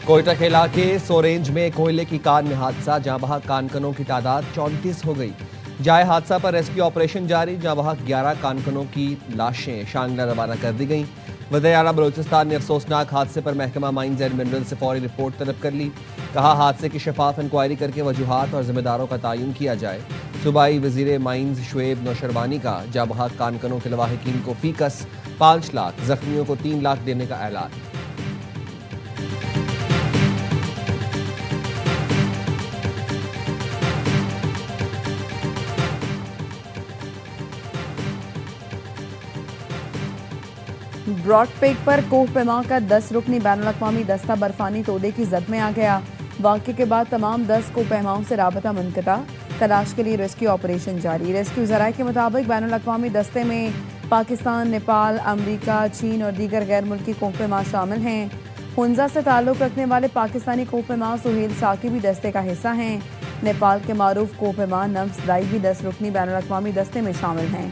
کوئٹہ کے علاقے سورینج میں کوئلے کی کان میں حادثہ، جاں بحق کانکنوں کی تعداد 34 ہو گئی۔ جائے حادثہ پر ریسکیو آپریشن جاری، جاں بحق 11 کانکنوں کی لاشیں شانگلہ روانہ کر دی گئیں۔ وزیر اعلیٰ بلوچستان نے افسوسناک حادثے پر محکمہ مائنز اینڈ منرل سے فوری رپورٹ طلب کر لی۔ کہا حادثے کی شفاف انکوائری کر کے وجوہات اور ذمہ داروں کا تعین کیا جائے۔ صوبائی وزیر مائنز شعیب نوشروانی کا جاں بحق کانکنوں کے لواحقین کو فی کس 5 لاکھ، زخمیوں کو 3 لاکھ دینے کا اعلان۔ براڈ پیک پر کوہ پیما کا 10 رکنی بین الاقوامی دستہ برفانی تودے کی زد میں آ گیا۔ واقعے کے بعد تمام 10 کوہ پیماؤں سے رابطہ منقطع، تلاش کے لیے ریسکیو آپریشن جاری۔ ریسکیو ذرائع کے مطابق بین الاقوامی دستے میں پاکستان، نیپال، امریکہ، چین اور دیگر غیر ملکی کوہ پیما شامل ہیں۔ ہنزا سے تعلق رکھنے والے پاکستانی کوہ پیما سہیل ساکی بھی دستے کا حصہ ہیں۔ نیپال کے معروف کوہ پیما نمس دائی بھی 10 رکنی بین الاقوامی دستے میں شامل ہیں۔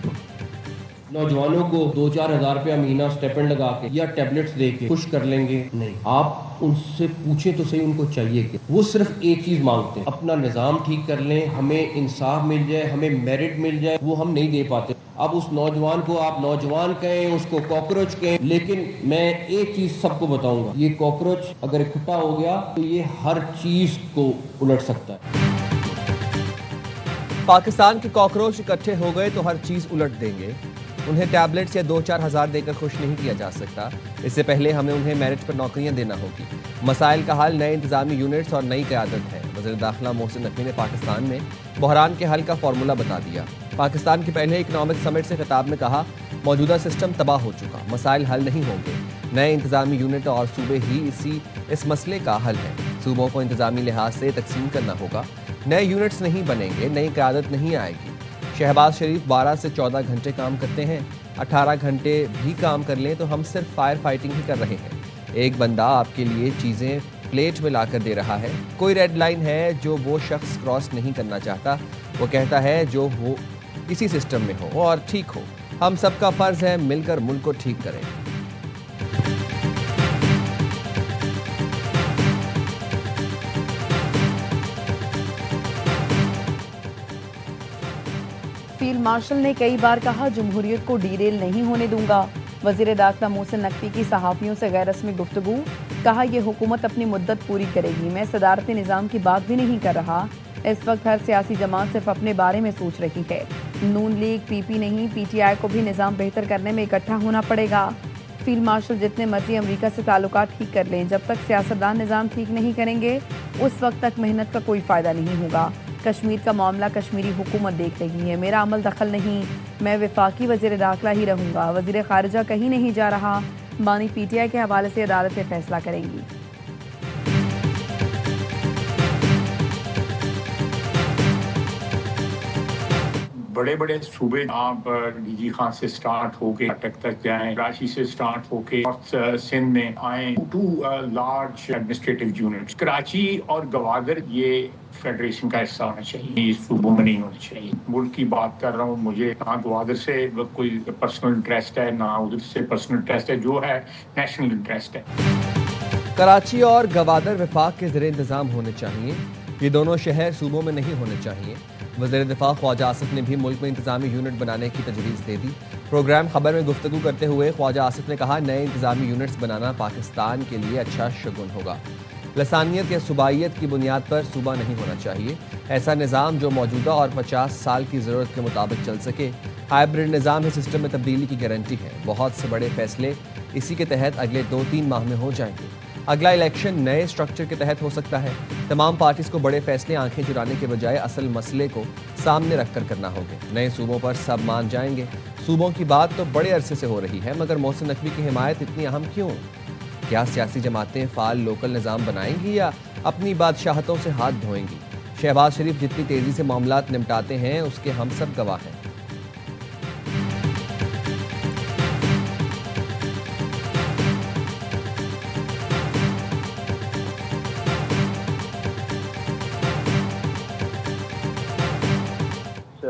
نوجوانوں کو 2-4 ہزار روپیہ مہینہ سٹیپنڈ لگا کے یا ٹیبلٹس دے کے خوش کر لیں گے؟ نہیں۔ آپ ان سے پوچھیں تو صحیح، ان کو چاہیے کہ وہ صرف ایک چیز مانگتے ہیں، اپنا نظام ٹھیک کر لیں، ہمیں انصاف مل جائے، ہمیں میرٹ مل جائے۔ وہ ہم نہیں دے پاتے۔ اب اس نوجوان کو آپ نوجوان کہیں، اس کو کاکروچ کہیں، لیکن میں ایک چیز سب کو بتاؤں گا، یہ کاکروچ اگر اکٹھا ہو گیا تو یہ ہر چیز کو الٹ سکتا ہے۔ پاکستان کے کاکروچ اکٹھے ہو گئے تو ہر چیز الٹ دیں گے۔ انہیں ٹیبلٹس یا 2-4 ہزار دے کر خوش نہیں کیا جا سکتا۔ اس سے پہلے ہمیں انہیں میرٹ پر نوکریاں دینا ہوگی۔ مسائل کا حل نئے انتظامی یونٹس اور نئی قیادت ہے۔ وزیر داخلہ محسن نقوی نے پاکستان میں بحران کے حل کا فارمولہ بتا دیا۔ پاکستان کے پہلے اکنامک سمٹ سے خطاب میں کہا، موجودہ سسٹم تباہ ہو چکا، مسائل حل نہیں ہوں گے۔ نئے انتظامی یونٹ اور صوبے ہی اس مسئلے کا حل ہے۔ صوبوں کو انتظامی لحاظ سے تقسیم کرنا ہوگا۔ نئے یونٹس نہیں بنیں گے، نئی قیادت نہیں آئے گی۔ شہباز شریف 12 سے 14 گھنٹے کام کرتے ہیں، 18 گھنٹے بھی کام کر لیں تو ہم صرف فائر فائٹنگ ہی کر رہے ہیں۔ ایک بندہ آپ کے لیے چیزیں پلیٹ میں لا کر دے رہا ہے۔ کوئی ریڈ لائن ہے جو وہ شخص کراس نہیں کرنا چاہتا، وہ کہتا ہے جو ہو اسی سسٹم میں ہو اور ٹھیک ہو۔ ہم سب کا فرض ہے مل کر ملک کو ٹھیک کریں۔ فیلڈ مارشل نے کئی بار کہا جمہوریت کو ڈی ریل نہیں ہونے دوں گا۔ وزیر داخلہ محسن نقوی کی صحافیوں سے غیر رسمی گفتگو، کہا یہ حکومت اپنی مدت پوری کرے گی، میں صدارتی نظام کی بات بھی نہیں کر رہا۔ اس وقت ہر سیاسی جماعت صرف اپنے بارے میں سوچ رہی ہے۔ نون لیگ پی پی نہیں، پی ٹی آئی کو بھی نظام بہتر کرنے میں اکٹھا ہونا پڑے گا۔ فیلڈ مارشل جتنے مرضی امریکہ سے تعلقات ٹھیک کر لیں، جب تک سیاستدان نظام ٹھیک نہیں کریں گے اس وقت تک محنت کا کوئی فائدہ نہیں ہوگا۔ کشمیر کا معاملہ کشمیری حکومت دیکھ رہی ہے، میرا عمل دخل نہیں، میں وفاقی وزیر داخلہ ہی رہوں گا۔ وزیر خارجہ کہیں نہیں جا رہا، بانی پی ٹی آئی کے حوالے سے عدالتیں فیصلہ کریں گی۔ بڑے بڑے صوبے آپ ڈی جی خان سے سٹارٹ ہو کے اٹک تک جائیں، کراچی سے سٹارٹ ہو کے سندھ میں آئیں، 2 لارج ایڈمنسٹریٹو یونٹس، کراچی اور گوادر یہ فیڈریشن کا حصہ ہونا چاہیے، یہ صوبوں میں نہیں ہونا چاہیے۔ ملک کی بات کر رہا ہوں، مجھے نہ گوادر سے کوئی پرسنل انٹرسٹ ہے، نہ ادھر سے پرسنل انٹرسٹ ہے، جو ہے نیشنل انٹرسٹ ہے۔ کراچی اور گوادر وفاق کے زیر انتظام ہونے چاہیے، یہ دونوں شہر صوبوں میں نہیں ہونے چاہیے۔ وزیر دفاع خواجہ آصف نے بھی ملک میں انتظامی یونٹ بنانے کی تجویز دے دی۔ پروگرام خبر میں گفتگو کرتے ہوئے خواجہ آصف نے کہا، نئے انتظامی یونٹس بنانا پاکستان کے لیے اچھا شگن ہوگا۔ لسانیت یا صوبائیت کی بنیاد پر صوبہ نہیں ہونا چاہیے، ایسا نظام جو موجودہ اور 50 سال کی ضرورت کے مطابق چل سکے۔ ہائبرڈ نظام اس سسٹم میں تبدیلی کی گارنٹی ہے، بہت سے بڑے فیصلے اسی کے تحت اگلے 2-3 ماہ میں ہو جائیں گے۔ اگلا الیکشن نئے سٹرکچر کے تحت ہو سکتا ہے۔ تمام پارٹیز کو بڑے فیصلے آنکھیں چرانے کے بجائے اصل مسئلے کو سامنے رکھ کر کرنا ہوگے۔ نئے صوبوں پر سب مان جائیں گے۔ صوبوں کی بات تو بڑے عرصے سے ہو رہی ہے، مگر محسن نقوی کی حمایت اتنی اہم کیوں؟ کیا سیاسی جماعتیں فعال لوکل نظام بنائیں گی یا اپنی بادشاہتوں سے ہاتھ دھوئیں گی؟ شہباز شریف جتنی تیزی سے معاملات نمٹاتے ہیں اس کے ہم سب گواہ ہیں۔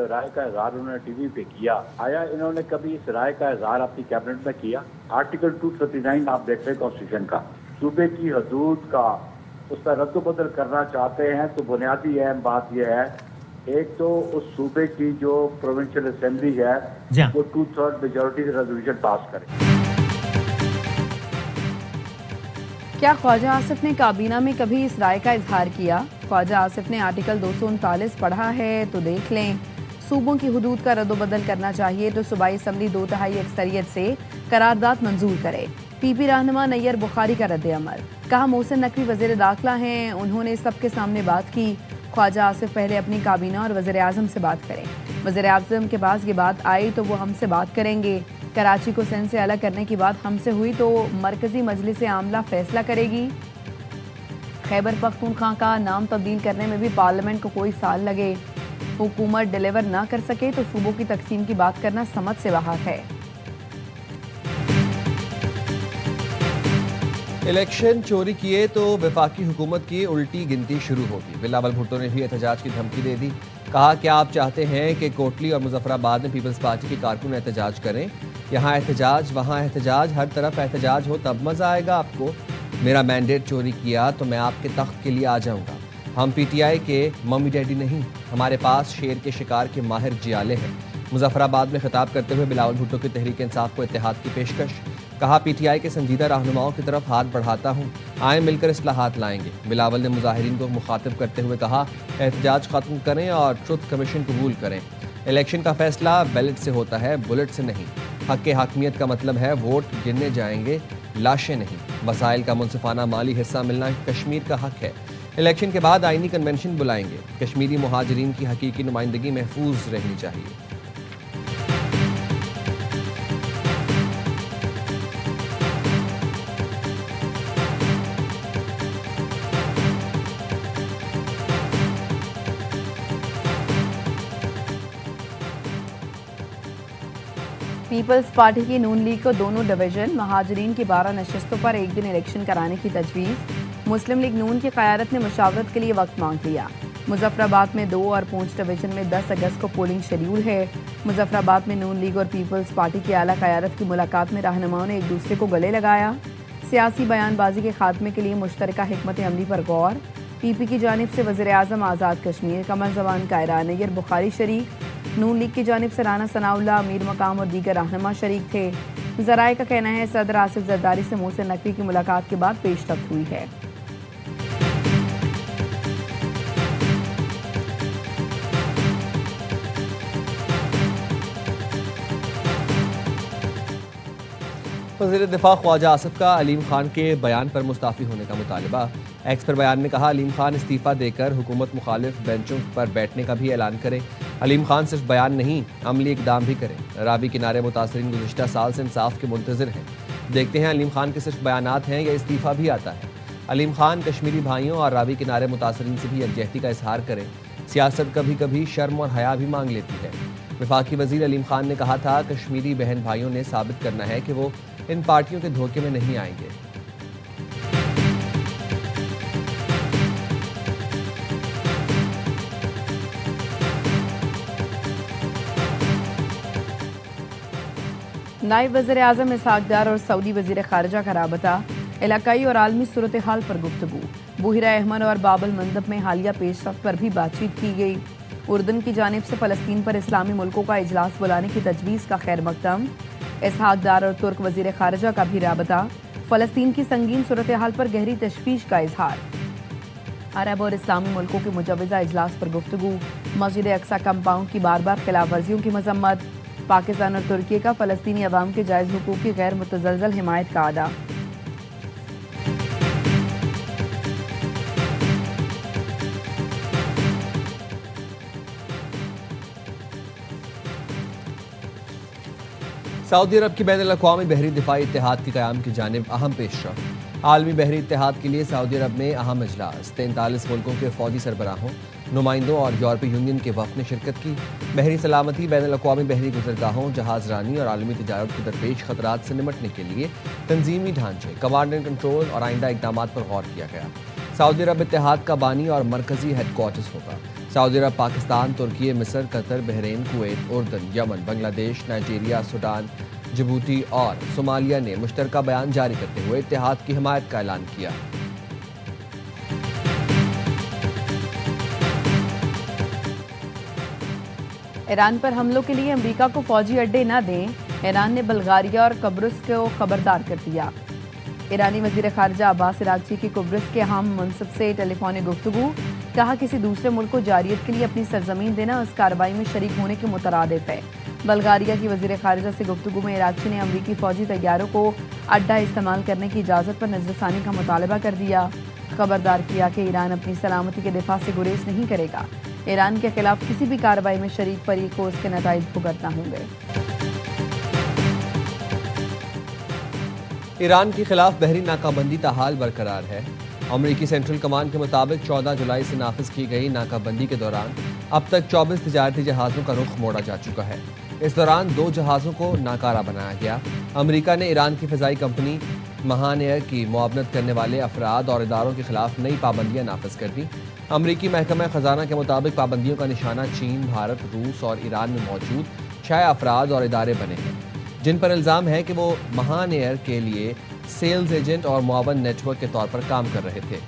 رائے کا اظہار انہوں نے ٹی وی پہ کیا، آیا انہوں نے کبھی اس رائے کا اظہار اپنی کیبنٹ میں کیا؟ آرٹیکل 239 آپ دیکھ رہے کانسٹیٹیوشن کا، صوبے کی حدود کا اس کا رد و بدل کرنا چاہتے ہیں تو بنیادی اہم بات یہ ہے، ایک تو اس صوبے کی جو پروونشل اسمبلی ہے وہ 2/3 میجورٹی سے ریزولوشن پاس کرے۔ کیا خواجہ آصف نے کابینہ میں کبھی اس رائے کا اظہار کیا؟ خواجہ آصف نے آرٹیکل 239 پڑھا ہے تو دیکھ لیں۔ صوبوں کی حدود کا رد و بدل کرنا چاہیے تو صوبائی اسمبلی 2/3 اکثریت سے قرارداد منظور کرے۔ پی پی رہنما نیئر بخاری کا رد عمل، کہا محسن نقوی وزیر داخلہ ہیں، انہوں نے سب کے سامنے بات کی۔ خواجہ آصف پہلے اپنی کابینہ اور وزیر اعظم سے بات کریں، وزیر اعظم کے پاس یہ بات آئی تو وہ ہم سے بات کریں گے۔ کراچی کو سندھ سے الگ کرنے کی بات ہم سے ہوئی تو مرکزی مجلس عاملہ فیصلہ کرے گی۔ خیبر پختونخوا کا نام تبدیل کرنے میں بھی پارلیمنٹ کو کوئی سال لگے، حکومت ڈیلیور نہ کر سکے تو صوبوں کی تقسیم کی بات کرنا سمجھ سے باہر ہے۔ الیکشن چوری کیے تو وفاقی حکومت کی الٹی گنتی شروع ہوگی۔ بلاول بھٹو نے بھی احتجاج کی دھمکی دے دی، کہا کہ آپ چاہتے ہیں کہ کوٹلی اور مظفر آباد میں پیپلز پارٹی کے کارکن احتجاج کریں، یہاں احتجاج وہاں احتجاج، ہر طرف احتجاج ہو تب مزہ آئے گا آپ کو۔ میرا مینڈیٹ چوری کیا تو میں آپ کے تخت کے لیے آ جاؤں گا۔ ہم پی ٹی آئی کے ممی ڈیڈی نہیں، ہمارے پاس شیر کے شکار کے ماہر جیالے ہیں۔ مظفر آباد میں خطاب کرتے ہوئے بلاول بھٹو کی تحریک انصاف کو اتحاد کی پیشکش، کہا پی ٹی آئی کے سنجیدہ رہنماؤں کی طرف ہاتھ بڑھاتا ہوں، آئیں مل کر اصلاحات لائیں گے۔ بلاول نے مظاہرین کو مخاطب کرتے ہوئے کہا احتجاج ختم کریں اور ٹروتھ کمیشن قبول کریں۔ الیکشن کا فیصلہ بیلٹ سے ہوتا ہے، بلٹ سے نہیں۔ حق حاکمیت کا مطلب ہے ووٹ گننے جائیں گے، لاشیں نہیں۔ وسائل کا منصفانہ مالی حصہ ملنا کشمیر کا حق ہے۔ الیکشن کے بعد آئینی کنونشن بلائیں گے۔ کشمیری مہاجرین کی حقیقی نمائندگی محفوظ رہنی چاہیے۔ پیپلز پارٹی کی نون لیگ کو دونوں ڈویژن مہاجرین کی 12 نشستوں پر ایک دن الیکشن کرانے کی تجویز۔ مسلم لیگ نون کی قیادت نے مشاورت کے لیے وقت مانگ لیا۔ مظفر آباد میں 2 اور پونچھ ڈویژن میں 10 اگست کو پولنگ شیڈیول ہے۔ مظفر آباد میں نون لیگ اور پیپلز پارٹی کی اعلیٰ قیادت کی ملاقات میں رہنماؤں نے ایک دوسرے کو گلے لگایا۔ سیاسی بیان بازی کے خاتمے کے لیے مشترکہ حکمت عملی پر غور۔ پی پی کی جانب سے وزیر اعظم آزاد کشمیر قمر زمان کائرہ نیئر بخاری شریک، نون لیگ کی جانب سے رانا ثناء اللہ امیر مقام اور دیگر رہنما شریک تھے۔ ذرائع کا کہنا ہے صدر آصف زرداری سے محسن نقوی کی ملاقات کے بعد پیش رفت ہوئی ہے۔ وزیر دفاع خواجہ آصف کا علیم خان کے بیان پر مستعفی ہونے کا مطالبہ۔ ایکس پر بیان میں کہا علیم خان استعفیٰ دے کر حکومت مخالف بینچوں پر بیٹھنے کا بھی اعلان کرے۔ علیم خان صرف بیان نہیں، عملی اقدام بھی کرے۔ راوی کنارے متاثرین گزشتہ سال سے انصاف کے منتظر ہیں، دیکھتے ہیں علیم خان کے صرف بیانات ہیں یا استعفیٰ بھی آتا ہے۔ علیم خان کشمیری بھائیوں اور راوی کنارے متاثرین سے بھی یکجہتی کا اظہار کرے۔ سیاست کبھی کبھی شرم اور حیا بھی مانگ لیتی ہے۔ وفاقی وزیر علیم خان نے کہا تھا کشمیری بہن بھائیوں نے ثابت کرنا ہے کہ وہ ان پارٹیوں کے دھوکے میں نہیں آئیں گے۔ نائب وزیر اعظم اسحاق ڈار اور سعودی وزیر خارجہ کا رابطہ، علاقائی اور عالمی صورتحال پر گفتگو۔ بحیرہ احمر اور باب المندب میں حالیہ پیش رفت پر بھی بات چیت کی گئی۔ اردن کی جانب سے فلسطین پر اسلامی ملکوں کا اجلاس بلانے کی تجویز کا خیر مقدم۔ اسحاق ڈار اور ترک وزیر خارجہ کا بھی رابطہ، فلسطین کی سنگین صورتحال پر گہری تشویش کا اظہار۔ عرب اور اسلامی ملکوں کے مجوزہ اجلاس پر گفتگو۔ مسجد اقصی کمپاؤنڈ کی بار بار خلاف ورزیوں کی مذمت۔ پاکستان اور ترکی کا فلسطینی عوام کے جائز حقوق کی غیر متزلزل حمایت کا اعادہ۔ سعودی عرب کی بین الاقوامی بحری دفاعی اتحاد کے قیام کی جانب اہم پیش رفت۔ عالمی بحری اتحاد کے لیے سعودی عرب میں اہم اجلاس، 43 ملکوں کے فوجی سربراہوں، نمائندوں اور یورپی یونین کے وفد نے شرکت کی۔ بحری سلامتی، بین الاقوامی بحری گزرگاہوں، جہاز رانی اور عالمی تجارت کو درپیش خطرات سے نمٹنے کے لیے تنظیمی ڈھانچے، کمانڈ اینڈ کنٹرول اور آئندہ اقدامات پر غور کیا گیا۔ سعودی عرب اتحاد کا بانی اور مرکزی ہیڈ کوارٹرز ہوگا۔ سعودی عرب پاکستان، ترکی، مصر، قطر، بحرین، کویت، اردن، یمن، بنگلہ دیش، نائجیریا، سوڈان، جبوتی اور صومالیہ نے مشترکہ بیان جاری کرتے ہوئے اتحاد کی حمایت کا اعلان کیا۔ ایران پر حملوں کے لیے امریکہ کو فوجی اڈے نہ دیں، ایران نے بلغاریہ اور قبرص کو خبردار کر دیا۔ ایرانی وزیر خارجہ عباس عراقچی کی قبرص کے اہم منصب سے ٹیلی فونک گفتگو، کہا کسی دوسرے ملک کو جارحیت کے لیے اپنی سرزمین دینا اس کارروائی میں شریک ہونے کے مترادف ہے۔ بلغاریہ کی وزیر خارجہ سے گفتگو میں عراقچی نے امریکی فوجی طیاروں کو اڈہ استعمال کرنے کی اجازت پر نظر ثانی کا مطالبہ کر دیا، خبردار کیا کہ ایران اپنی سلامتی کے دفاع سے گریز نہیں کرے گا، ایران کے خلاف کسی بھی کارروائی میں شریک فریق کو اس کے نتائج بھگتنا ہوں گے۔ ایران کے خلاف بحری ناکہ بندی تاحال برقرار ہے۔ امریکی سینٹرل کمان کے مطابق 14 جولائی سے نافذ کی گئی ناکہ بندی کے دوران اب تک 24 تجارتی جہازوں کا رخ موڑا جا چکا ہے۔ اس دوران 2 جہازوں کو ناکارہ بنایا گیا۔ امریکہ نے ایران کی فضائی کمپنی مہان ایئر کی معاونت کرنے والے افراد اور اداروں کے خلاف نئی پابندیاں نافذ کر دیں۔ امریکی محکمہ خزانہ کے مطابق پابندیوں کا نشانہ چین، بھارت، روس اور ایران میں موجود 6 افراد اور ادارے بنے ہیں، جن پر الزام ہے کہ وہ مہان ایئر کے لیے سیلز ایجنٹ اور معاون نیٹ ورک کے طور پر کام کر رہے تھے۔